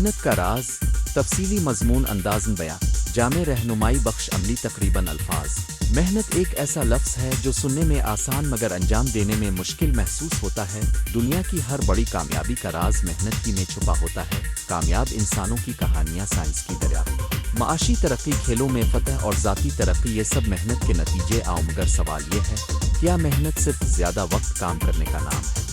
मेहनत का राज, तफसीली मजमून अंदाज़न बयां, जामे रहनुमाई बख्श अमली तकरीबन अल्फाज। मेहनत एक ऐसा लफ्ज़ है जो सुनने में आसान मगर अंजाम देने में मुश्किल महसूस होता है। दुनिया की हर बड़ी कामयाबी का राज मेहनत ही में छुपा होता है। कामयाब इंसानों की कहानियाँ, साइंस की दरियाफ्त, माशी तरक्की, खेलों में फतह और ज़ाती तरक्की, ये सब मेहनत के नतीजे आओ। मगर सवाल ये है, क्या मेहनत सिर्फ ज़्यादा वक्त काम करने का नाम है?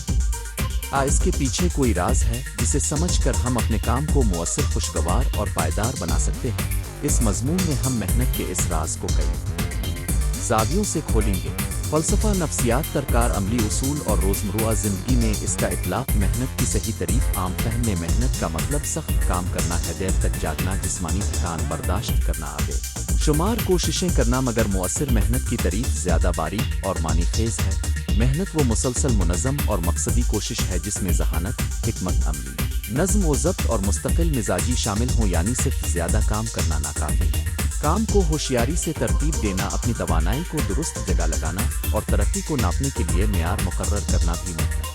इसके पीछे कोई राज है जिसे समझकर हम अपने काम को मुअस्सर, खुशगवार और पायदार बना सकते हैं? इस मजमून में हम मेहनत के इस राज को कई ज़ावियों से खोलेंगे। फ़लसफ़ा, नफ्सियात, तरकार, अमली उसूल और रोज़मर्रा ज़िंदगी में इसका इतलाक़। मेहनत की सही तारीफ़। आम फहम में मेहनत का मतलब सख्त काम करना है, देर तक जागना, जिस्मानी थकान बर्दाश्त करना, आगे शुमार कोशिशें करना। मगर मुअस्सर मेहनत की तारीफ़ ज़्यादा बारीक और मानीखेज़ है। मेहनत वो मुसलसल, मुनज़्ज़म और मकसदी कोशिश है जिसमें ज़हानत, हिकमत अमली, नज़्म व ज़ब्त और मुस्तकिल मिजाजी शामिल हों। यानी सिर्फ ज़्यादा काम करना नाकाफ़ी है। काम को होशियारी से तरतीब देना, अपनी तवानाई को दुरुस्त जगह लगाना और तरक्की को नापने के लिए मेयार मुकर्रर करना भी मेहनत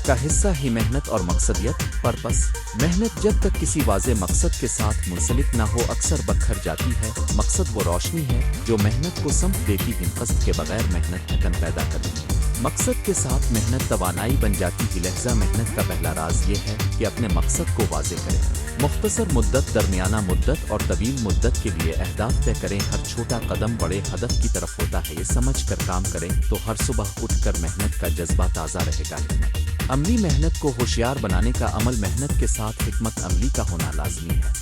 का हिस्सा ही। मेहनत और मकसदियत, पर्पस। मेहनत जब तक किसी वाज़े मकसद के साथ मुंसलिक ना हो अक्सर बखर जाती है। मकसद वो रोशनी है जो मेहनत को समत देती है। कस्द के बगैर मेहनत थकन पैदा करती है। मकसद के साथ मेहनत तवानाई बन जाती है। लिहाजा मेहनत का पहला राज ये है कि अपने मकसद को वाज़े करें। मुख्तसर मुद्दत, दरमियाना मुद्दत और तवील मुद्दत के लिए अहदाफ तय करें। हर छोटा कदम बड़े हदफ की तरफ होता है, ये समझ कर काम करें तो हर सुबह उठकर मेहनत का जज्बा ताज़ा रहेगा। हिकमत अमली, मेहनत को होशियार बनाने का अमल। मेहनत के साथ हिकमत अमली का होना लाजमी है।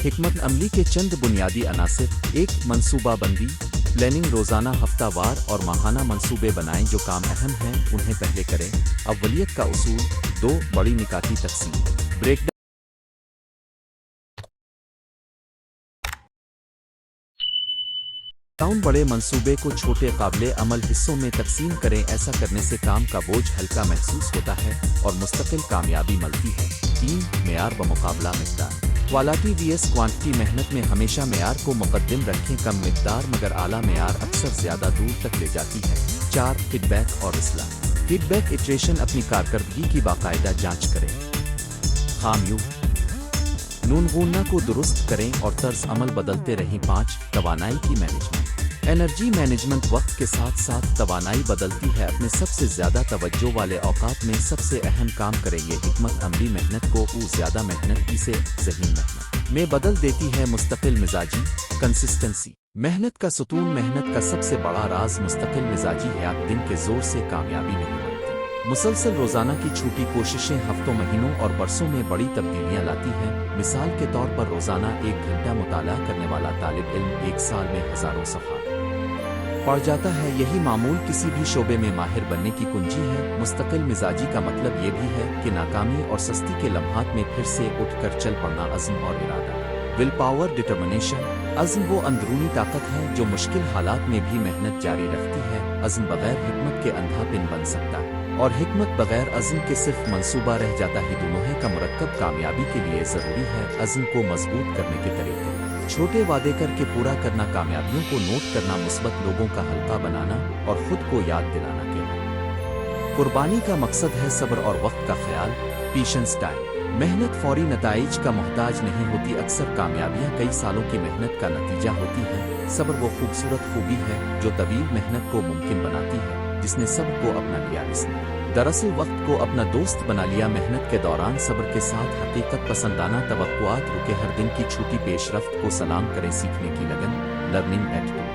हिकमत अमली के चंद बुनियादी अनासिर: 1. मनसूबाबंदी, प्लानिंग। रोज़ाना, हफ्तावार और माहाना मंसूबे बनाएं। जो काम अहम हैं उन्हें पहले करें। अव्वलियत का उसूल। 2. बड़ी निकाती तकसीम, ब्रेक डाउन। बड़े मंसूबे को छोटे काबिले अमल हिस्सों में तकसीम करें। ऐसा करने से काम का बोझ हल्का महसूस होता है और मुस्तकिल कामयाबी मिलती है। 3. मेयार व मुकाबला मिक़दार, क्वालिटी vs क्वांटिटी। मेहनत में हमेशा मेयार को मुक़द्दिम रखें। कम मिक़दार मगर आला मेयार अक्सर ज़्यादा दूर तक ले जाती है। 4. फीडबैक और इस्लाह, फीडबैक इटरेशन। अपनी कारकर्दगी की बाकायदा जांच करें। खामियों, नूनगुना को दुरुस्त करें और तर्ज अमल बदलते रहें। 5. तवानाई की मैनेजमेंट, एनर्जी मैनेजमेंट। वक्त के साथ साथ तवानाई बदलती है। अपने सबसे ज़्यादा तवज्जो वाले औकात में सबसे अहम काम करें। ये हिकमत अमली मेहनत को ज़्यादा मेहनत से ज़हीन मेहनत में बदल देती है। मुस्तकिल मिजाजी, कंसिस्टेंसी। मेहनत का सुतून, मेहनत का सबसे बड़ा राज मुस्तकिल मिजाजी है। आप दिन के जोर से कामयाबी नहीं मिलती। मुसलसल रोज़ाना की छोटी कोशिशें हफ्तों, महीनों और बरसों में बड़ी तब्दीलियां लाती हैं। मिसाल के तौर पर रोज़ाना 1 घंटा मुताला करने वाला तालिब इल्म 1 साल में हज़ारों सफ़ा पढ़ जाता है। यही मामूल किसी भी शोबे में माहिर बनने की कुंजी है। मुस्तकिल मिजाजी का मतलब ये भी है कि नाकामी और सस्ती के लम्हात में फिर से उठकर चल पड़ना। अज़्म और इरादा, विल पावर, डिटर्मिनेशन। अज़्म वो अंदरूनी ताकत है जो मुश्किल हालात में भी मेहनत जारी रखती है। अज़्म बगैर हिकमत के अंधा पिन बन सकता है और हिकमत बगैर अज़्म के सिर्फ मंसूबा रह जाता है। दोनों का मरक्कब कामयाबी के लिए ज़रूरी है। अज़्म को मजबूत करने के तरीके: छोटे वादे करके पूरा करना, कामयाबियों को नोट करना, मुस्बत लोगों का हल्का बनाना और खुद को याद दिलाना के कुर्बानी का मकसद है। सब्र और वक्त का ख्याल, पेशेंस टाइम। मेहनत फौरी नताइज का मोहताज नहीं होती। अक्सर कामयाबियां कई सालों की मेहनत का नतीजा होती हैं। सब्र वो खूबसूरत खूबी है जो तवील मेहनत को मुमकिन बनाती है। जिसने सब्र को अपना लिया, इसने दरअसल वक्त को अपना दोस्त बना लिया। मेहनत के दौरान सब्र के साथ हकीकत पसंदाना तवक्कुआत रुके। हर दिन की छोटी पेशरफ्त को सलाम करें। सीखने की लगन, लर्निंग एटीट्यूड।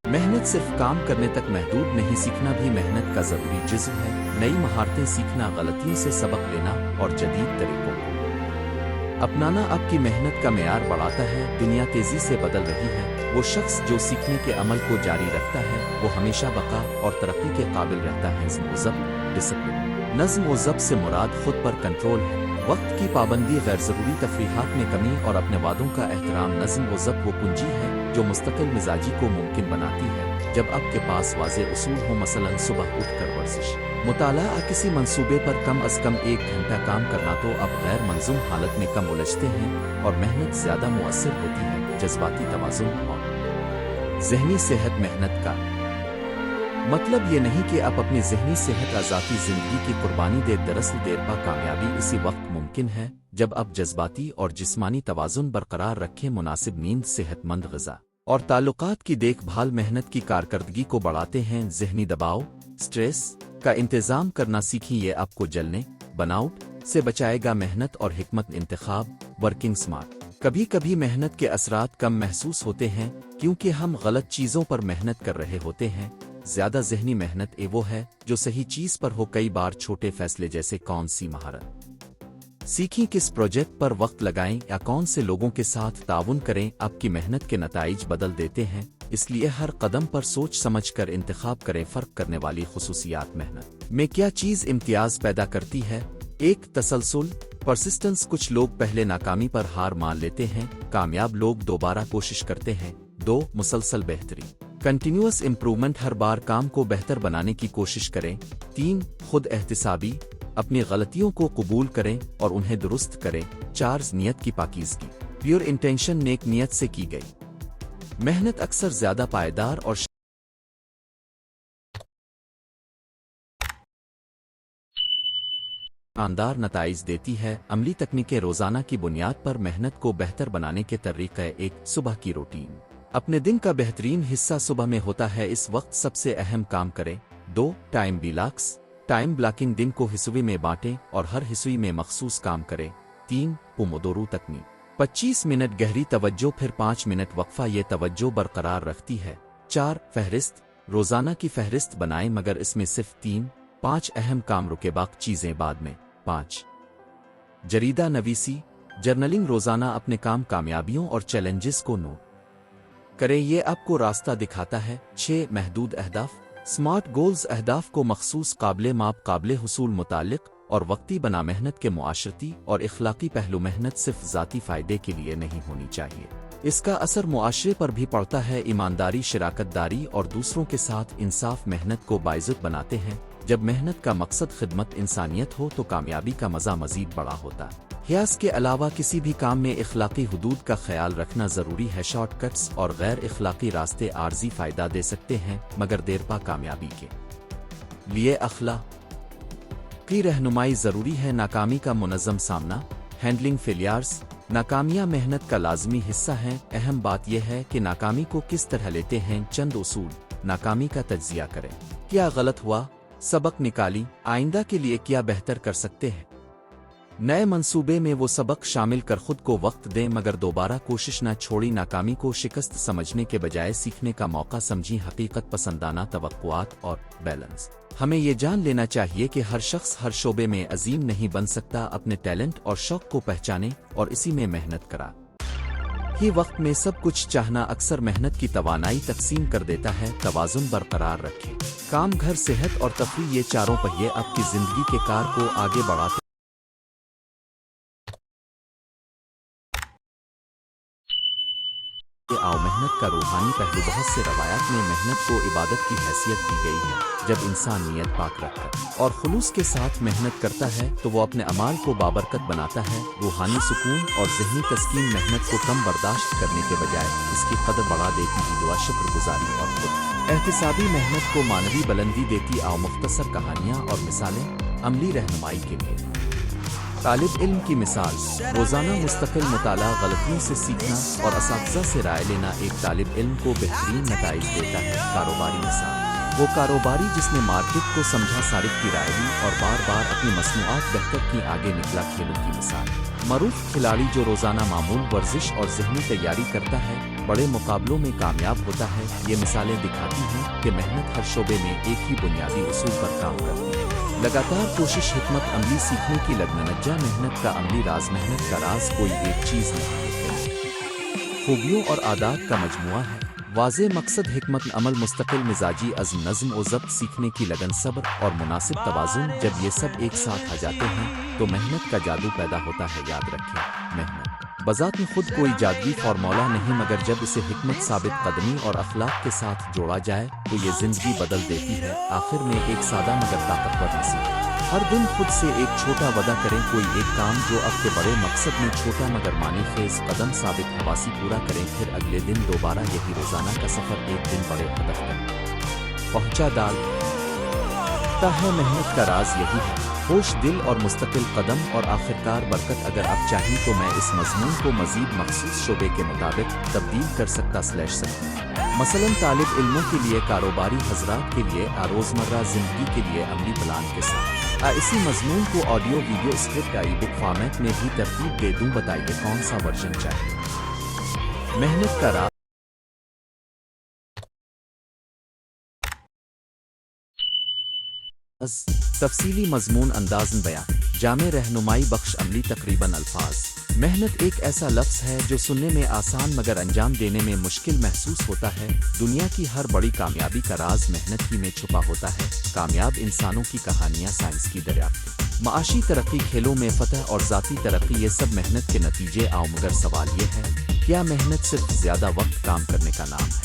मेहनत सिर्फ काम करने तक महदूद नहीं, सीखना भी मेहनत का ज़रूरी जुज़्व है। नई महारतें सीखना, गलतियों से सबक लेना और जदीद तरीकों को अपनाना आपकी मेहनत का मेयार बढ़ाता है। दुनिया तेज़ी से बदल रही है। वो शख्स जो सीखने के अमल को जारी रखता है वो हमेशा बका और तरक्की के काबिल रहता है। नज़्म व ज़ब्त, डिसिप्लिन। नज़्म व ज़ब्त से मुराद खुद पर कंट्रोल है। वक्त की पाबंदी, गैर ज़रूरी तफरीहात में कमी और अपने वादों का एहतराम। नज़्म व ज़ब्त वो कुंजी है जो मुस्तकिल मिजाजी को मुमकिन बनाती है। जब आपके पास वाज़े उसूल हो, मसलन सुबह उठकर वर्जिश, मुताला, किसी मंसूबे पर कम अज़ कम 1 घंटा काम करना, तो आप गैर मंजूम हालत में कम उलझते हैं और मेहनत ज़्यादा मुअस्सर होती है। जज्बाती तवाज़ुन और ज़हनी सेहत। मेहनत का मतलब ये नहीं कि आप अपनी ज़हनी सेहत ذاتی ज़िंदगी की कुर्बानी दे। दरअसल देरपा कामयाबी इसी वक्त मुमकिन है जब आप जज्बाती और जिस्मानी तवाज़ुन बरकरार रखें। मुनासिब नींद, सेहतमंद ग़िज़ा और ताल्लुकात की देखभाल मेहनत की कारकर्दगी को बढ़ाते हैं। ज़हनी दबाव, स्ट्रेस का इंतज़ाम करना सीखें, ये आपको जलने, बनाउट से बचाएगा। मेहनत और हिकमत इंतखाब, वर्किंग स्मार्ट। कभी कभी मेहनत के असरात कम महसूस होते हैं क्योंकि हम गलत चीज़ों पर मेहनत कर रहे होते हैं। ज़्यादा ज़हनी मेहनत वो है जो सही चीज़ पर हो। कई बार छोटे फैसले जैसे कौन सी महारत सीखें, किस प्रोजेक्ट पर वक्त लगाएं या कौन से लोगों के साथ ताउन करें, आपकी मेहनत के नताइज बदल देते हैं। इसलिए हर कदम पर सोच समझ कर इंतखाब करें। फ़र्क करने वाली खुसूसियात मेहनत में क्या चीज़ इम्तियाज़ पैदा करती है? 1. तसलसल, परसिस्टेंस। कुछ लोग पहले नाकामी पर हार मान लेते हैं, कामयाब लोग दोबारा कोशिश करते हैं। 2. मुसलसल बेहतरी, कंटिन्यूअस इम्प्रूवमेंट। हर बार काम को बेहतर बनाने की कोशिश करें। 3. खुद एहतिसाबी, अपनी गलतियों को कबूल करें और उन्हें दुरुस्त करें। 4. नियत की पाकीज़गी, प्योर इंटेंशन, नेक नियत से की गई मेहनत अक्सर ज़्यादा पायदार और शानदार नताइज देती है। अमली तकनीकें, रोज़ाना की बुनियाद पर मेहनत को बेहतर बनाने के तरीक़े। 1. सुबह की रूटीन, अपने दिन का बेहतरीन हिस्सा सुबह में होता है, इस वक्त सबसे अहम काम करें। 2. टाइम ब्लॉक्स, टाइम ब्लॉकिंग, दिन को हिस्सों में बांटें और हर हिस्से में मखसूस काम करें। 3. पोमोदोरो तकनीक, 25 मिनट गहरी तवज्जो फिर 5 मिनट वक्फा, ये तवज्जो बरकरार रखती है। 4. फहरिस्त, रोज़ाना की फहरिस्त बनाएं मगर इसमें सिर्फ 3-5 अहम काम रुके, बाकी चीज़ें बाद में। 5. जरीदा नवीसी, जर्नलिंग, रोज़ाना अपने काम, कामयाबियों और चैलेंजेस को नोट करें, ये आपको रास्ता दिखाता है। 6. महदूद अहदाफ, स्मार्ट गोल्स, अहदाफ को मखसूस, काबिल माप, काबिल हुसूल, मुताल्लिक और वक्ती बना। मेहनत के मुआशरती और इखलाकी पहलू, मेहनत सिर्फ ज़ाती फ़ायदे के लिए नहीं होनी चाहिए, इसका असर मुआशरे पर भी पड़ता है। ईमानदारी, शराकतदारी और दूसरों के साथ इंसाफ मेहनत को बाइज़्ज़त बनाते हैं। जब मेहनत का मकसद खिदमत इंसानियत हो तो कामयाबी का मज़ा मज़ीद बड़ा होता है। हियास के अलावा किसी भी काम में इखलाकी हुदूद का ख्याल रखना ज़रूरी है। शॉर्टकट्स और गैर इखलाकी रास्ते आर्जी फ़ायदा दे सकते हैं मगर देरपा कामयाबी के लिए अखलाक की रहनुमाई ज़रूरी है। नाकामी का मुनज़्ज़म सामना, हैंडलिंग फेलियर्स, नाकामियाँ मेहनत का लाजमी हिस्सा हैं। अहम बात यह है कि नाकामी को किस तरह लेते हैं। चंद उसूल, नाकामी का तज्ज़िया करें, क्या गलत हुआ, सबक निकाली, आइंदा के लिए क्या बेहतर कर सकते हैं। नए मंसूबे में वो सबक शामिल कर खुद को वक्त दें मगर दोबारा कोशिश न छोड़ी। नाकामी को शिकस्त समझने के बजाय सीखने का मौका समझी। हकीकत पसंदाना तवक्कुआत और बैलेंस, हमें ये जान लेना चाहिए कि हर शख्स हर शोबे में अजीम नहीं बन सकता। अपने टैलेंट और शौक को पहचाने और इसी में मेहनत करा। ही वक्त में सब कुछ चाहना अक्सर मेहनत की तवानाई तकसीम कर देता है। तवाज़ुन बरकरार रखें, काम, घर, सेहत और तफरीह, ये चारों पहिए आपकी जिंदगी के कार को आगे बढ़ाते आओ। मेहनत का रूहानी पहलू, बहुत से रवायात में मेहनत को इबादत की हैसियत दी गई है। जब इंसान नियत पाक रखकर और खुलूस के साथ मेहनत करता है तो वो अपने अमाल को बाबरकत बनाता है। रूहानी सुकून और ज़हनी तस्कीन मेहनत को कम बर्दाश्त करने के बजाय इसकी कदर बढ़ा देती है। दुआ, शुक्रगुजारी और खुद एहतिसाबी मेहनत को मानवी बुलंदी देती। आओ मुख्तसर कहानियाँ और मिसालें अमली रहनुमाई के लिए। तालिब इल्म की मिसाल, रोज़ाना मुस्तकिल मुताला, गलतियों से सीखना और असातिज़ा से राय लेना एक तालिब इल्म को बेहतरीन नताइज देता है। कारोबारी मिसाल, वो कारोबारी जिसने मार्केट को समझा, सारिफ की राय ली और बार बार अपनी मसनूआत बेहतर की, आगे निकला। खेलों की मिसाल, मरूफ खिलाड़ी जो रोज़ाना मामूल वर्जिश और ज़हनी तैयारी करता है, बड़े मुकाबलों में कामयाब होता है। ये मिसालें दिखाती हैं कि मेहनत हर शोबे में एक ही बुनियादी उसूल पर काम करती है। लगातार कोशिश, हिकमत अमली, सीखने की लगन, नज्जा। मेहनत का अमली राज, मेहनत का राज कोई एक चीज़ नहीं है, खूबियों और आदात का मजमुआ है। वाज़े मकसद, हिकमत अमल, मुस्तकिल मिजाजी, अज़्म, नज़्म और ज़ब्त, सीखने की लगन, सब्र और मुनासिब तवाज़ुन। जब ये सब एक साथ आ जाते हैं तो मेहनत का जादू पैदा होता है। याद रखें, मेहनत बज़ात में खुद कोई जादुई फार्मूला नहीं मगर जब इसे हिकमत, साबित कदमी और अखलाक के साथ जोड़ा जाए तो ये ज़िंदगी बदल देती है। आखिर में एक सादा मगर ताकतवर नसीहत, हर दिन खुद से एक छोटा वादा करें। कोई एक काम जो आपके बड़े मकसद में छोटा मगर मानी खेज कदम साबित हवासी पूरा करें। फिर अगले दिन दोबारा यही रोज़ाना का सफ़र, एक दिन बड़े हदफ तक पहुंचा डालता है। मेहनत का राज यही है, होश दिल और मुस्तकिल कदम और आखिरकार बरकत। अगर आप चाहें तो मैं इस मजमून को मजीद मखसूस शोबे के मुताबिक तब्दील कर सकती मसलन तालिब इल्मों के लिए, कारोबारी हजरात के लिए, रोज़मर्रा ज़िंदगी के लिए अमली प्लान के साथ। इसी मजमून को ऑडियो वीडियो स्क्रिप्ट ई बुक फॉर्मेट में भी तरतीब दे दूं। बताइए कौन सा वर्जन चाहिए। मेहनत का राज। तफसीली मजमून अंदाज़न बयां, जामे रहनुमाई बख्श अमली तकरीबन अल्फाज। मेहनत एक ऐसा लफ्ज़ है जो सुनने में आसान मगर अंजाम देने में मुश्किल महसूस होता है। दुनिया की हर बड़ी कामयाबी का राज मेहनत ही में छुपा होता है। कामयाब इंसानों की कहानियाँ, साइंस की दरियाफ्तें, माशी तरक्की, खेलों में फतह और ज़ाती तरक्की, ये सब मेहनत के नतीजे आओ। मगर सवाल ये है, क्या मेहनत सिर्फ ज़्यादा वक्त काम करने का नाम है?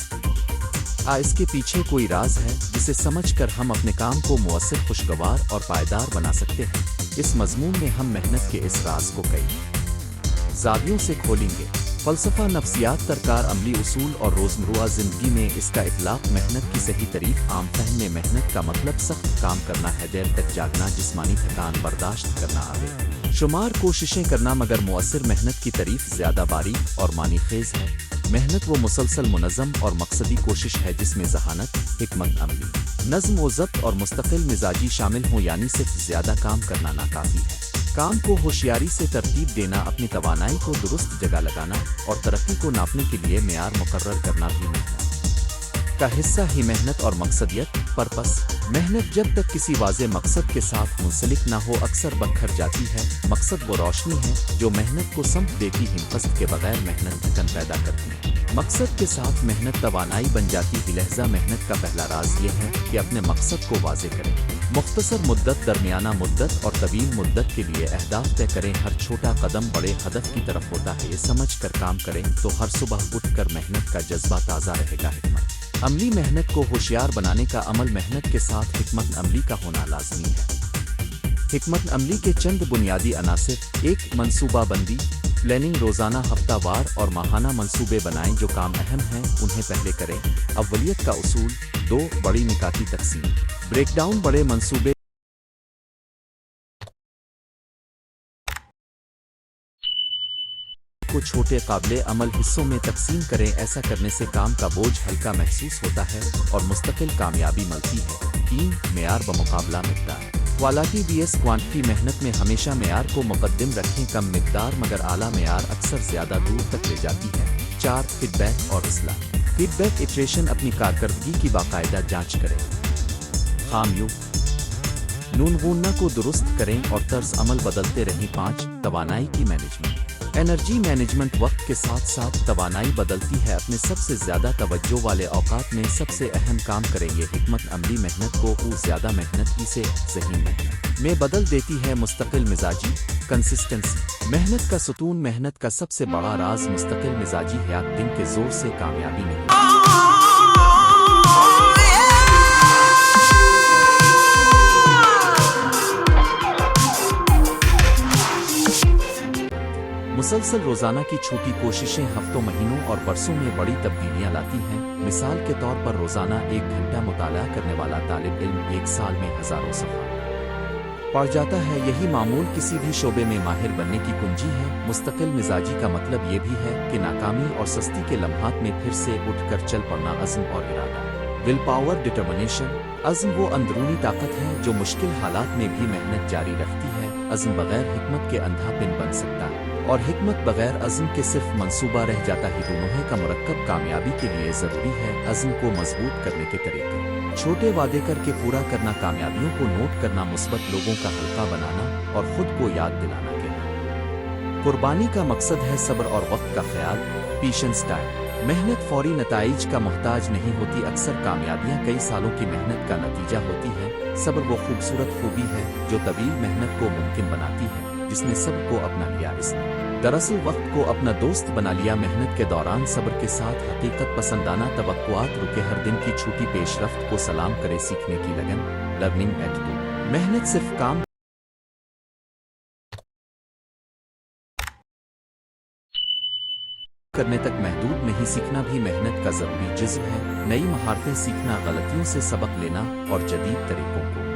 इसके पीछे कोई राज है जिसे समझकर हम अपने काम को मुअस्सिर, खुशगवार और पायदार बना सकते हैं। इस मजमून में हम मेहनत के इस राज को कई जावियों से खोलेंगे। फलसफा, नफ्सियात, तरकार, अमली उसूल और रोज़मर्रा ज़िंदगी में इसका इतलाक़। मेहनत की सही तारीफ़। आम फहम में मेहनत का मतलब सख्त काम करना है, देर तक जागना, जिस्मानी थकान बर्दाश्त करना, आगे शुमार कोशिशें करना। मगर मुअस्सिर मेहनत की तारीफ़ ज़्यादा बारीक और मानीखेज़ है। मेहनत वो मुसलसल, मुनज़्ज़म और मकसदी कोशिश है जिसमें ज़हानत, हिकमत अमली, नज़्म व ज़ब्त और मुस्तकिल मिजाजी शामिल हों। यानी सिर्फ ज़्यादा काम करना नाकाफ़ी है, काम को होशियारी से तरतीब देना, अपनी तवानाई को दुरुस्त जगह लगाना और तरक्की को नापने के लिए मेयार मुकर्रर करना भी मेहनत का हिस्सा ही। मेहनत और मकसदियत, पर्पस। मेहनत जब तक किसी वाज़े मकसद के साथ मुंसलिक ना हो अक्सर बखर जाती है। मकसद वो रोशनी है जो मेहनत को संप देती है, कस्द के बगैर मेहनत थकन पैदा करती है। मकसद के साथ मेहनत तवानाई बन जाती है। लिहाजा मेहनत का पहला राज ये है कि अपने मकसद को वाज़े करें। मुख्तसर मुद्दत, दरमियाना मुद्दत और तवील मुद्दत के लिए अहदाफ तय करें। हर छोटा कदम बड़े हदफ की तरफ होता है, ये समझ कर काम करें तो हर सुबह उठकर मेहनत का जज्बा ताज़ा रहेगा। हिकमत अमली, मेहनत को होशियार बनाने का अमल। मेहनत के साथ हिकमत अमली का होना लाजमी है। हिकमत अमली के चंद बुनियादी अनासिर: 1. मंसूबाबंदी, प्लानिंग। रोज़ाना, हफ्तावार और माहाना मंसूबे बनाएं। जो काम अहम हैं उन्हें पहले करें। अव्वलियत का उसूल। 2. बड़ी निकाती तकसीम, ब्रेकडाउन। बड़े मंसूबे को छोटे काबिले अमल हिस्सों में तकसीम करें। ऐसा करने से काम का बोझ हल्का महसूस होता है और मुस्तकिल कामयाबी मिलती है। 3. मेयार बमुकाबला मिक़दार, क्वालिटी vs क्वांटिटी। मेहनत में हमेशा मेयार को मुक़द्दिम रखें। कम मिक़दार मगर आला मेयार अक्सर ज़्यादा दूर तक ले जाती है। 4. फीडबैक और इस्लाह, फीडबैक इटरेशन। अपनी कारकर्दगी की बाकायदा जांच करें, खामियों, नून-वूना को दुरुस्त करें और तर्ज अमल बदलते रहें। 5. तवानाई की मैनेजमेंट, एनर्जी मैनेजमेंट। वक्त के साथ साथ तवानाई बदलती है। अपने सबसे ज़्यादा तवज्जो वाले औकात में सबसे अहम काम करेंगे। हिकमत अमली मेहनत को ज़्यादा मेहनत से ज़हीन मेहनत में बदल देती है। मुस्तकिल मिजाजी, कंसिस्टेंसी। मेहनत का सुतून। मेहनत का सबसे बड़ा राज मुस्तकिल मिजाजी है। दिन के जोर से कामयाबी नहीं। मुसलसल रोज़ाना की छोटी कोशिशें हफ्तों, महीनों और बरसों में बड़ी तब्दीलियां लाती हैं। मिसाल के तौर पर रोज़ाना 1 घंटा मुताला करने वाला तालिब इल्म 1 साल में हज़ारों सफ़ा पढ़ जाता है। यही मामूल किसी भी शोबे में माहिर बनने की कुंजी है। मुस्तकिल मिजाजी का मतलब ये भी है कि नाकामी और सस्ती के लम्हात में फिर से उठकर चल पड़ना। अज़्म और इरादा, विल पावर, डिटर्मिनेशन। अज़्म वो अंदरूनी ताकत है जो मुश्किल हालात में भी मेहनत जारी रखती है। अज़्म बगैर हिकमत के अंधा पिन बन सकता है और हिकमत बगैर अज़्म के सिर्फ मंसूबा रह जाता है। दोनों का मुरक्कब कामयाबी के लिए ज़रूरी है। अज़्म को मजबूत करने के तरीके: छोटे वादे करके पूरा करना, कामयाबियों को नोट करना, मुस्बत लोगों का हल्का बनाना और खुद को याद दिलाना कि कुर्बानी का मकसद है सब्र और वक्त का ख्याल, पेशेंस टाइम। मेहनत फौरी नताइज का मोहताज नहीं होती। अक्सर कामयाबियां कई सालों की मेहनत का नतीजा होती है। सब्र वो खूबसूरत खूबी है जो तवील मेहनत को मुमकिन बनाती है, जिसने सब्र को अपना लिया। इसने दरअसल वक्त को अपना दोस्त बना लिया। मेहनत के दौरान सब्र के साथ हकीकत पसंदाना तवक्कुआत रुके। हर दिन की छोटी पेशरफ्त को सलाम करे। सीखने की लगन, लर्निंग एटीट्यूड। मेहनत सिर्फ काम करने तक महदूद नहीं, सीखना भी मेहनत का ज़रूरी जुज़्व है। नई महारतें सीखना, गलतियों से सबक लेना और जदीद तरीकों को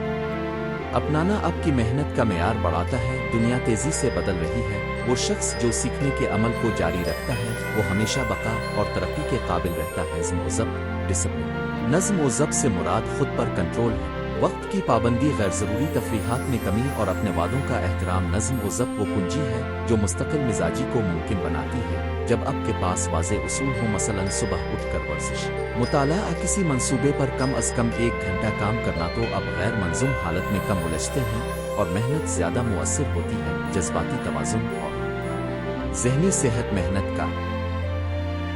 अपनाना आपकी मेहनत का मेयार बढ़ाता है। दुनिया तेज़ी से बदल रही है। वो शख्स जो सीखने के अमल को जारी रखता है वो हमेशा बका और तरक्की के काबिल रहता है। नज़्म व ज़ब्त, डिसिप्लिन। नज़्म व ज़ब्त से मुराद खुद पर कंट्रोल है, वक्त की पाबंदी, गैर ज़रूरी तफरीहात में कमी और अपने वादों का एहतराम। नज़्म व ज़ब्त वो कुंजी है जो मुस्तकिल मिजाजी को मुमकिन बनाती है। जब आपके पास वाज़े उसूल हो, मसलन सुबह उठकर वर्जिश, मुताला, किसी मंसूबे पर कम अज़ कम 1 घंटा काम करना, तो अब गैर मंजूम हालत में कम उलझते हैं और मेहनत ज़्यादा मुअस्सिर होती है। जज्बाती तवाज़ुन और ज़हनी सेहत। मेहनत का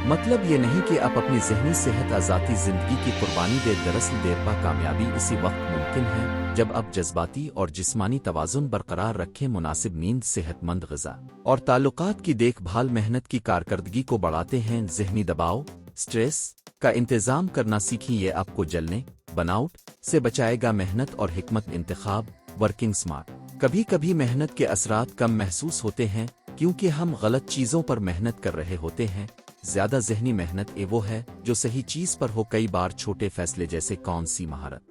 मतलब ये नहीं कि आप अपनी ज़हनी सेहत, आज़ादी ज़िंदगी की कुर्बानी दे। दरअसल देरपा कामयाबी इसी वक्त मुमकिन है जब आप जज्बाती और जिस्मानी तवाज़ुन बरकरार रखें। मुनासिब नींद, सेहतमंद ग़िज़ा और ताल्लुकात की देखभाल मेहनत की कारकर्दगी को बढ़ाते हैं। ज़हनी दबाव, स्ट्रेस का इंतज़ाम करना सीखें, ये आपको जलने, बनाउट से बचाएगा। मेहनत और हिकमत इंतखाब, वर्किंग स्मार्ट। कभी कभी मेहनत के असरात कम महसूस होते हैं क्योंकि हम गलत चीज़ों पर मेहनत कर रहे होते हैं। ज़्यादा ज़हनी मेहनत वो है जो सही चीज़ पर हो। कई बार छोटे फैसले, जैसे कौन सी महारत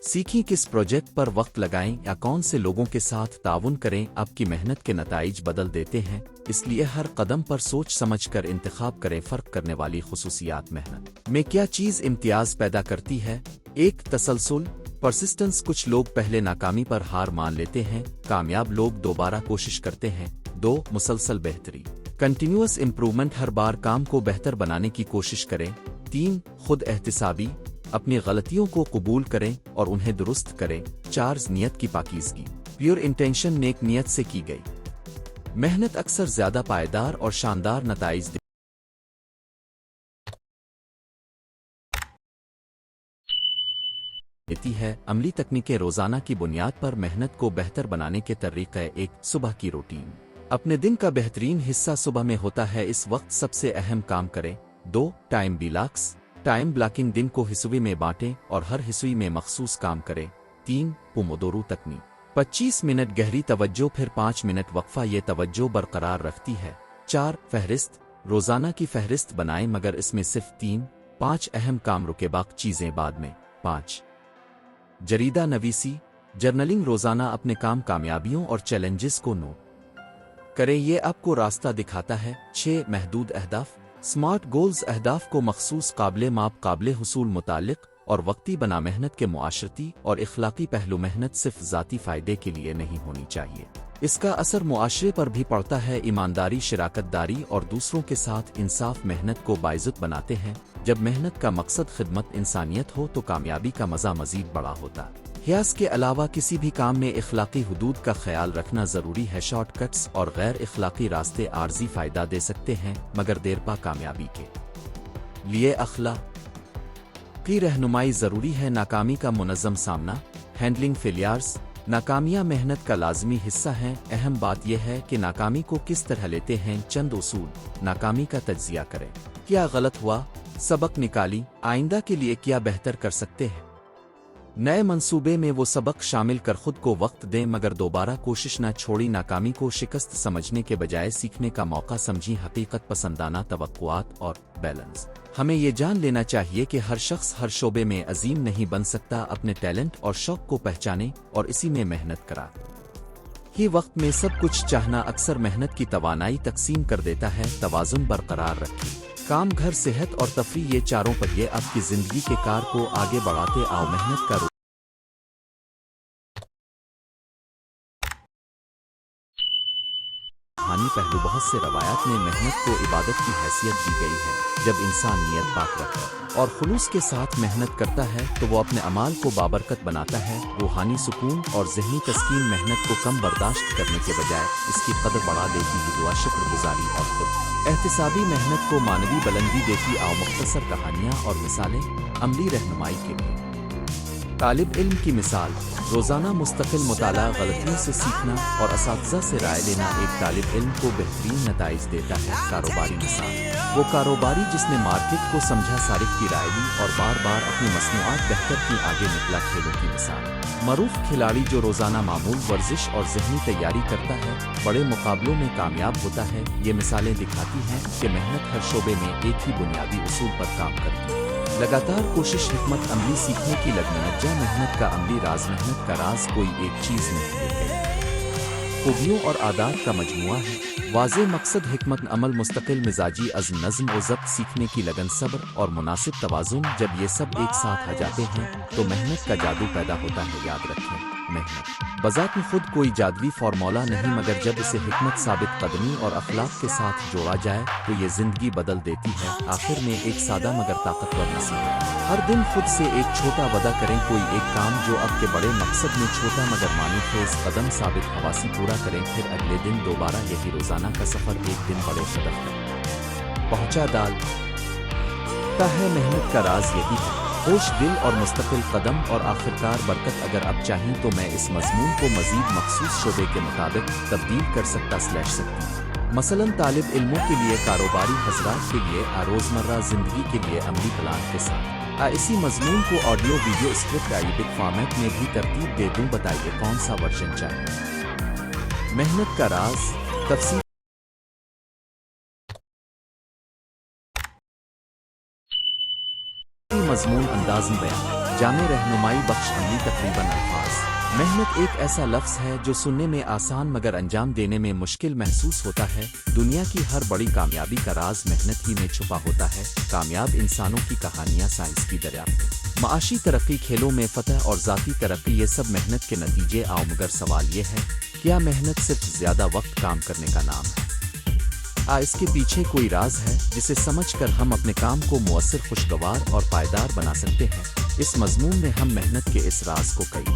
सीखें, किस प्रोजेक्ट पर वक्त लगाएं या कौन से लोगों के साथ ताउन करें, आपकी मेहनत के नताइज बदल देते हैं। इसलिए हर कदम पर सोच समझ कर इंतखाब करें। फ़र्क करने वाली खुसूसियात मेहनत में क्या चीज़ इम्तियाज़ पैदा करती है? 1. तसलसल, परसिस्टेंस। कुछ लोग पहले नाकामी पर हार मान लेते हैं, कामयाब लोग दोबारा कोशिश करते हैं। 2. मुसलसल बेहतरी, कंटिन्यूअस इम्प्रूवमेंट। हर बार काम को बेहतर बनाने की कोशिश करें। 3. खुद एहतिसाबी, अपनी गलतियों को कबूल करें और उन्हें दुरुस्त करें। 4. नियत की पाकीज़गी, प्योर इंटेंशन, नेक नियत से की गई मेहनत अक्सर ज़्यादा पायदार और शानदार नताइज देती है। अमली तकनीकें, रोज़ाना की बुनियाद पर मेहनत को बेहतर बनाने के तरीक़े। 1. सुबह की रूटीन, अपने दिन का बेहतरीन हिस्सा सुबह में होता है, इस वक्त सबसे अहम काम करें। 2. टाइम ब्लॉक्स, टाइम ब्लॉकिंग, दिन को हिस्सों में बांटें और हर हिस्से में मखसूस काम करें। 3. पोमोडोरो तकनीक, 25 मिनट गहरी तवज्जो फिर 5 मिनट वक्फा, ये तवज्जो बरकरार रखती है। 4. फहरिस्त, रोज़ाना की फहरिस्त बनाएं मगर इसमें सिर्फ 3-5 अहम काम रुके, बाकी चीज़ें बाद में। 5. जरीदा नवीसी, जर्नलिंग, रोज़ाना अपने काम, कामयाबियों और चैलेंजेस को नोट करें, ये आपको रास्ता दिखाता है। 6. महदूद अहदाफ, स्मार्ट गोल्स, अहदाफ को मखसूस, काबिल माप, काबिल हुसूल, मुताल्लिक और वक्ती बना। मेहनत के मुआशरती और इखलाकी पहलू, मेहनत सिर्फ ज़ाती फ़ायदे के लिए नहीं होनी चाहिए, इसका असर मुआशरे पर भी पड़ता है। ईमानदारी, शराकतदारी और दूसरों के साथ इंसाफ मेहनत को बाइज़्ज़त बनाते हैं। जब मेहनत का मकसद खिदमत इंसानियत हो तो कामयाबी का मज़ा मज़ीद बड़ा होता। हियास के अलावा किसी भी काम में इखलाकी हुदूद का ख्याल रखना ज़रूरी है। शॉर्टकट्स और गैर इखलाकी रास्ते आर्जी फ़ायदा दे सकते हैं मगर देरपा कामयाबी के लिए अखलाक की रहनुमाई ज़रूरी है। नाकामी का मुनज़्ज़म सामना, हैंडलिंग फेलियर्स, नाकामियाँ मेहनत का लाजमी हिस्सा हैं। अहम बात यह है कि नाकामी को किस तरह लेते हैं। चंद उसूल, नाकामी का तज्ज़िया करें, क्या गलत हुआ, सबक निकाली, आइंदा के लिए क्या बेहतर कर सकते हैं। नए मंसूबे में वो सबक शामिल कर खुद को वक्त दें मगर दोबारा कोशिश न छोड़ी। नाकामी को शिकस्त समझने के बजाय सीखने का मौका समझी। हकीकत पसंदाना, तवक्कुआत और बैलेंस, हमें ये जान लेना चाहिए कि हर शख्स हर शोबे में अजीम नहीं बन सकता। अपने टैलेंट और शौक को पहचाने और इसी में मेहनत करा। ही वक्त में सब कुछ चाहना अक्सर मेहनत की तवानाई तकसीम कर देता है। तवाज़ुन बरकरार रखें, काम, घर, सेहत और तफरीह, ये चारों पहिए आपकी जिंदगी के कार को आगे बढ़ाते आओ। मेहनत का रूहानी पहलू, बहुत से रवायात में मेहनत को इबादत की हैसियत दी गई है। जब इंसान नियत पाक रखता और खुलूस के साथ मेहनत करता है तो वो अपने अमाल को बाबरकत बनाता है। रूहानी सुकून और ज़हनी तस्कीन मेहनत को कम बर्दाश्त करने के बजाय इसकी कदर बढ़ा देती है। दुआ, शुक्रगुजारी और खुद एहतिसाबी मेहनत को मानवी बुलंदी देती। आओ मुख्तसर कहानियाँ और मिसालें अमली रहनुमाई के लिए। طالب علم کی مثال: روزانہ مستقل مطالعہ، غلطیوں سے سیکھنا اور اساتذہ سے رائے لینا ایک طالب علم کو بہترین نتائج دیتا ہے۔ کاروباری مثال: وہ کاروباری جس نے مارکیٹ کو سمجھا، صارف کی رائے لی اور بار بار اپنی مصنوعات بہتر کی، آگے نکلا۔ کھیلوں کی مثال: معروف کھلاڑی جو روزانہ معمول ورزش اور ذہنی تیاری کرتا ہے، بڑے مقابلوں میں کامیاب ہوتا ہے۔ یہ مثالیں دکھاتی ہیں کہ محنت ہر شعبے میں ایک ہی بنیادی اصول پر کام کرتی ہے: لگاتار کوشش، حکمت عملی، سیکھنے کی لگن۔ محنت کا عملی راز: محنت کا راز کوئی ایک چیز نہیں ہے، خوبیوں اور عادات کا مجموعہ ہے۔ واضح مقصد، حکمت عمل، مستقل مزاجی، عزم، نظم و ضبط، سیکھنے کی لگن، صبر اور مناسب توازن۔ جب یہ سب ایک ساتھ آ جاتے ہیں تو محنت کا جادو پیدا ہوتا ہے۔ یاد رکھیں، محنت بذات خود کوئی جادوئی فارمولا نہیں، مگر جب اسے حکمت، ثابت قدمی اور اخلاق کے ساتھ جوڑا جائے تو یہ زندگی بدل دیتی ہے۔ آخر میں ایک سادہ مگر طاقتور نصیحت: ہر دن خود سے ایک چھوٹا وعدہ کریں، کوئی ایک کام جو اب کے بڑے مقصد میں چھوٹا مگر معنی خیز قدم ثابت حواسی پورا کریں، پھر اگلے دن دوبارہ یہی روزانہ کا سفر ایک دن بڑے ہدف تک پہنچا ڈالتا ہے۔ محنت کا راز یہی ہے: ہوش، دل اور مستقل قدم اور آخرکار برکت۔ اگر اب چاہیں تو میں اس مضمون کو مزید مخصوص شعبے کے مطابق تبدیل کر سکتی مثلاً طالب علموں کے لیے، کاروباری حضرات کے لیے، روزمرہ زندگی کے لیے عملی پلان کے ساتھ۔ اسی مضمون کو audio video script edit format میں بھی ترتیب دے دوں۔ بتائیے کون سا ورژن چاہیے؟ محنت کا راز تفصیل مضمون، انداز بیان، جامع رہنمائی بخش، عملی تقریباً الفاظ۔ محنت ایک ایسا لفظ ہے جو سننے میں آسان مگر انجام دینے میں مشکل محسوس ہوتا ہے۔ دنیا کی ہر بڑی کامیابی کا راز محنت ہی میں چھپا ہوتا ہے۔ کامیاب انسانوں کی کہانیاں، سائنس کی دریافت، معاشی ترقی، کھیلوں میں فتح اور ذاتی ترقی، یہ سب محنت کے نتیجے آؤ۔ مگر سوال یہ ہے، کیا محنت صرف زیادہ وقت کام کرنے کا نام ہے؟ اس کے پیچھے کوئی راز ہے جسے سمجھ کر ہم اپنے کام کو مؤثر، خوشگوار اور پائیدار بنا سکتے ہیں؟ اس مضمون میں ہم محنت کے اس راز کو کئی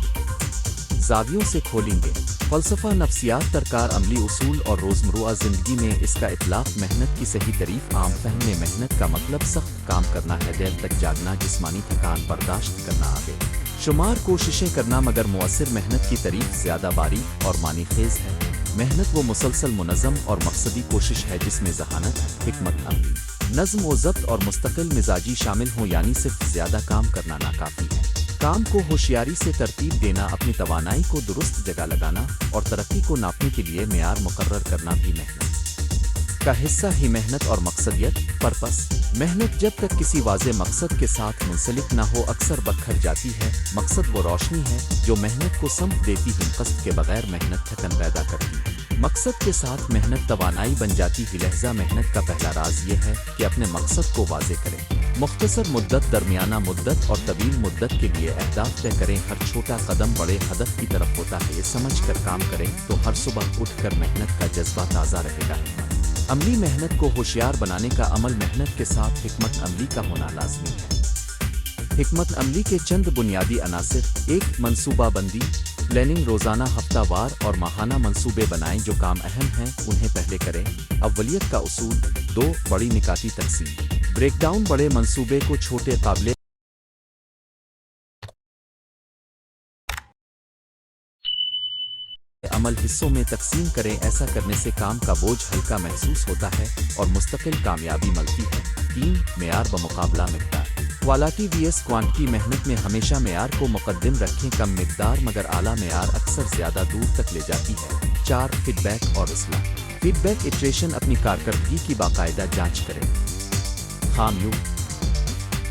زاویوں سے کھولیں گے: فلسفہ، نفسیات، ترکار، عملی اصول اور روزمرہ زندگی میں اس کا اطلاق۔ محنت کی صحیح تعریف، عام فہم میں محنت کا مطلب سخت کام کرنا ہے، دیر تک جاگنا، جسمانی تھکان برداشت کرنا، آگے شمار کوششیں کرنا۔ مگر مؤثر محنت کی تعریف زیادہ باریک اور معنی خیز ہے۔ محنت وہ مسلسل، منظم اور مقصدی کوشش ہے جس میں ذہانت، حکمت عملی، نظم و ضبط اور مستقل مزاجی شامل ہوں۔ یعنی صرف زیادہ کام کرنا ناکافی ہے، کام کو ہوشیاری سے ترتیب دینا، اپنی توانائی کو درست جگہ لگانا اور ترقی کو ناپنے کے لیے معیار مقرر کرنا بھی محنت کا حصہ ہی۔ محنت اور مقصدیت، پرپس۔ محنت جب تک کسی واضح مقصد کے ساتھ منسلک نہ ہو اکثر بکھر جاتی ہے۔ مقصد وہ روشنی ہے جو محنت کو سمت دیتی ہے، قصد کے بغیر محنت تھکن پیدا کرتی ہے، مقصد کے ساتھ محنت توانائی بن جاتی ہے۔ لہذا محنت کا پہلا راز یہ ہے کہ اپنے مقصد کو واضح کریں۔ مختصر مدت، درمیانہ مدت اور طویل مدت کے لیے اہداف طے کریں۔ ہر چھوٹا قدم بڑے ہدف کی طرف ہوتا ہے، یہ سمجھ کر کام کریں تو ہر صبح اٹھ کر محنت کا جذبہ تازہ رہے گا۔ عملی محنت کو ہوشیار بنانے کا عمل، محنت کے ساتھ حکمت عملی کا ہونا لازمی ہے۔ حکمت عملی کے چند بنیادی عناصر: 1. منصوبہ بندی، پلاننگ۔ روزانہ، ہفتہ وار اور ماہانہ منصوبے بنائیں۔ جو کام اہم ہیں انہیں پہلے کریں۔ اولیت کا اصول۔ 2. بڑی نکاتی تقسیم، بریک ڈاؤن۔ بڑے منصوبے کو چھوٹے، قابل عمل حصوں میں تقسیم کریں۔ ایسا کرنے سے کام کا بوجھ ہلکا محسوس ہوتا ہے اور مستقل کامیابی ملتی ہے۔ 3. معیار بمقابلہ مقدار، کوالٹی vs کوانٹٹی۔ محنت میں ہمیشہ معیار کو مقدم رکھیں، کم مقدار مگر اعلیٰ معیار اکثر زیادہ دور تک لے جاتی ہے۔ 4. فیڈ بیک اور اصلاح، فیڈ بیک ایٹریشن۔ اپنی کارکردگی کی باقاعدہ جانچ کریں، خامیوں،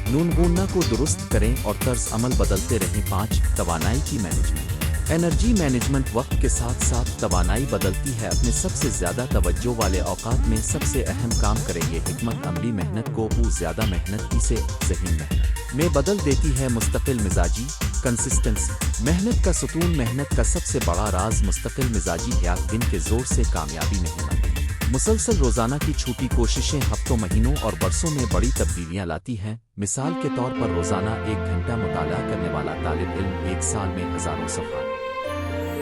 نونگونہ کو درست کریں اور طرز عمل بدلتے رہیں۔ 5. توانائی کی مینجمنٹ، انرجی مینجمنٹ۔ وقت کے ساتھ ساتھ توانائی بدلتی ہے، اپنے سب سے زیادہ توجہ والے اوقات میں سب سے اہم کام کریں گے۔ حکمت عملی محنت کو زیادہ محنت سے ذہین محنت میں بدل دیتی ہے۔ مستقل مزاجی، کنسسٹنسی۔ محنت کا ستون، محنت کا سب سے بڑا راز مستقل مزاجی ہے۔ دن کے زور سے کامیابی نہیں ملتی، مسلسل روزانہ کی چھوٹی کوششیں ہفتوں، مہینوں اور برسوں میں بڑی تبدیلیاں لاتی ہیں۔ مثال کے طور پر روزانہ 1 گھنٹہ مطالعہ کرنے والا طالب علم 1 سال میں ہزاروں صفحات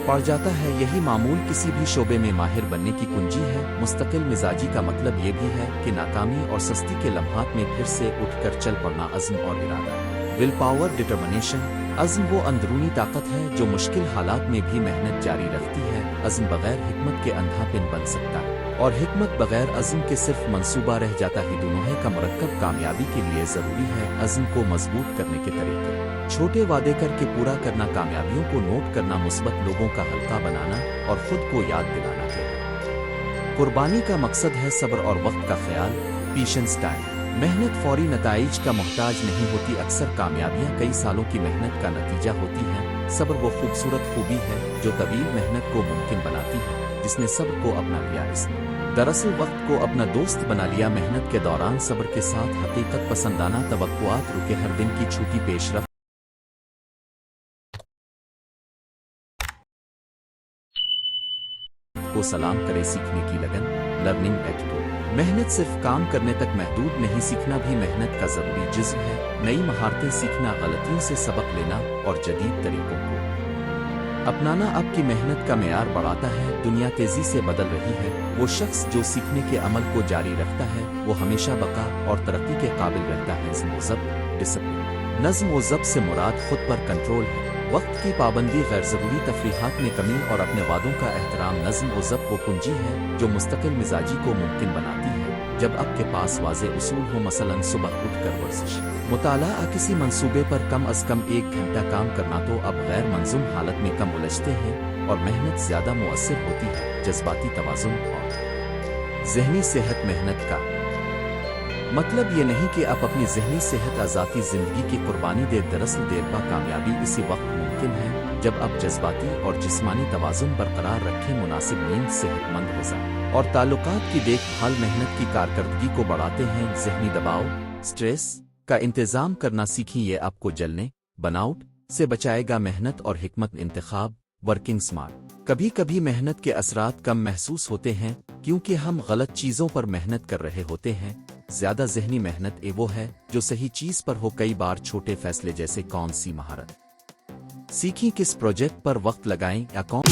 पड़ जाता है। यही मामूल किसी भी शोबे में माहिर बनने की कुंजी है। मुस्तकिल मिजाजी का मतलब ये भी है कि नाकामी और सस्ती के लम्हात में फिर से उठकर चल पड़ना, अज़्म और इरादा। Will power, determination. अज़्म वो अंदरूनी ताकत है जो मुश्किल हालात में भी मेहनत जारी रखती है। अज़्म बगैर हिकमत के अंधापिन बन सकता है, और हिकमत बगैर अज़्म के सिर्फ मंसूबा रह जाता ही। दोनों का मरक्कब कामयाबी के लिए ज़रूरी है। अज़्म को मजबूत करने के तरीके: छोटे वादे करके पूरा करना, कामयाबियों को नोट करना, मुस्बत लोगों का हल्का बनाना और खुद को याद दिलाना है। कुर्बानी का मकसद है सब्र और वक्त का ख्याल, पेशेंस टाइम। मेहनत फौरी नताइज का मोहताज नहीं होती। अक्सर कामयाबियां कई सालों की मेहनत का नतीजा होती हैं। सब्र वो खूबसूरत खूबी है जो तवील मेहनत को मुमकिन बनाती है। जिसने सब्र को अपना लिया, इसने दरअसल वक्त को अपना दोस्त बना लिया। मेहनत के दौरान सब्र के साथ हकीकत पसंदाना तवक्कुआत रुके, हर दिन की छूटी पेशरफ को सलाम करे, सीखने की लगन, लर्निंग एटीट्यूड। मेहनत सिर्फ काम करने तक महदूद नहीं, सीखना भी मेहनत का जरूरी जुज़्व है। नई महारतें सीखना, गलतियों से सबक लेना और जदीद तरीकों को अपनाना आपकी मेहनत का मेयार बढ़ाता है। दुनिया तेजी से बदल रही है। वो शख्स जो सीखने के अमल को जारी रखता है वो हमेशा बका और तरक्की के काबिल रहता है। नज़्म व ज़ब्त, डिसिप्लिन। नज़्म व ज़ब्त से मुराद खुद पर कंट्रोल है। वक्त की पाबंदी, गैर ज़रूरी तफरीहात में कमी और अपने वादों का एहतराम। नज़्म व ज़ब्त वो कुंजी है जो मुस्तकिल मिजाजी को मुमकिन बनाती है। जब आपके पास वाज़े उसूल हो, मसलन सुबह उठकर वर्जिश, मुताला, किसी मंसूबे पर कम अज़ कम 1 घंटा काम करना, तो अब गैर मंजूम हालत में कम उलझते हैं और मेहनत ज़्यादा मुअस्सिर होती है। जज्बाती तवाज़ुन और ज़हनी सेहत। मेहनत का मतलब ये नहीं कि आप अपनी ज़हनी सेहत, आज़ादी ज़िंदगी की कुर्बानी दे। दरअसल देरपा कामयाबी इसी वक्त मुमकिन है जब आप जज्बाती और जिस्मानी तवाज़ुन बरकरार रखें। मुनासिब नींद, सेहतमंद ग़िज़ा और ताल्लुकात की देखभाल मेहनत की कारकर्दगी को बढ़ाते हैं। ज़हनी दबाव, स्ट्रेस का इंतज़ाम करना सीखें, ये आपको जलने, बनाउट से बचाएगा। मेहनत और हिकमत इंतखाब, वर्किंग स्मार्ट। कभी कभी मेहनत के असरात कम महसूस होते हैं क्योंकि हम गलत चीज़ों पर मेहनत कर रहे होते हैं। ज़्यादा ज़हनी मेहनत वो है जो सही चीज़ पर हो। कई बार छोटे फैसले, जैसे कौन सी महारत सीखें, किस प्रोजेक्ट पर वक्त लगाएं या कौन